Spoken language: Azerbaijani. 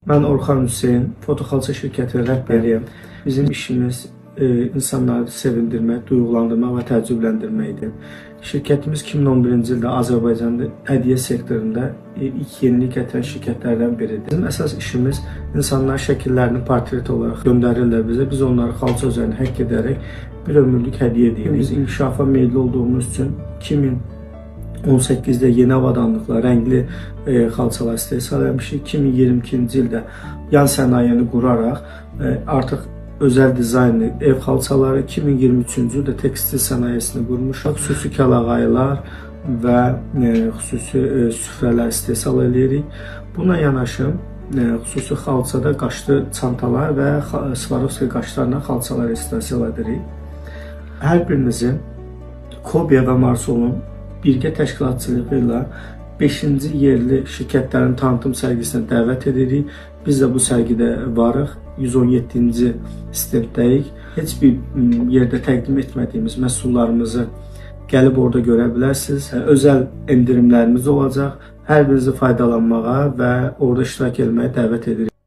Mən Orxan Hüseyn, Fotoxalça şirkəti rəhbəriyəm. Bizim işimiz insanları sevindirmək, duyğulandırmaq və təəccübləndirməkdir. Şirkətimiz 2011-ci ildə Azərbaycanda hədiyyə sektorunda ilk yenilik gətirən şirkətlərdən biridir. Bizim əsas işimiz insanlar şəkillərini portret olaraq göndərirlər bizə. Biz onları xalça üzərinə həkk edərək bir ömürlük hədiyyə edirik. Biz inkişafa meyilli olduğumuz üçün 2018-də yeni avadanlıqla rəngli xalçalar istehsal etmişik. 2022-ci ildə yan sənayeni quraraq artıq özəl dizaynlı ev xalçaları, 2023-cü ildə tekstil sənayesini qurmuşuq. Xüsusi kəlağayılar və xüsusi süfrələr istehsal edirik. Buna yanaşı xüsusi xalçada qaşlı çantalar və Swarovski qaşlarla xalçalar istehsal edirik. Hər birinizin Kobe və Marsolun birgə təşkilatçılığı ilə 5-ci yerli şirkətlərin tanıtım sərgisinə dəvət edirik. Biz də bu sərgidə varıq. 117-ci stenddəyik. Heç bir yerdə təqdim etmədiyimiz məhsullarımızı gəlib orada görə bilərsiniz. Özəl endirimlərimiz olacaq. Hər birinizi faydalanmağa və orada iştirak etməyə dəvət edirik.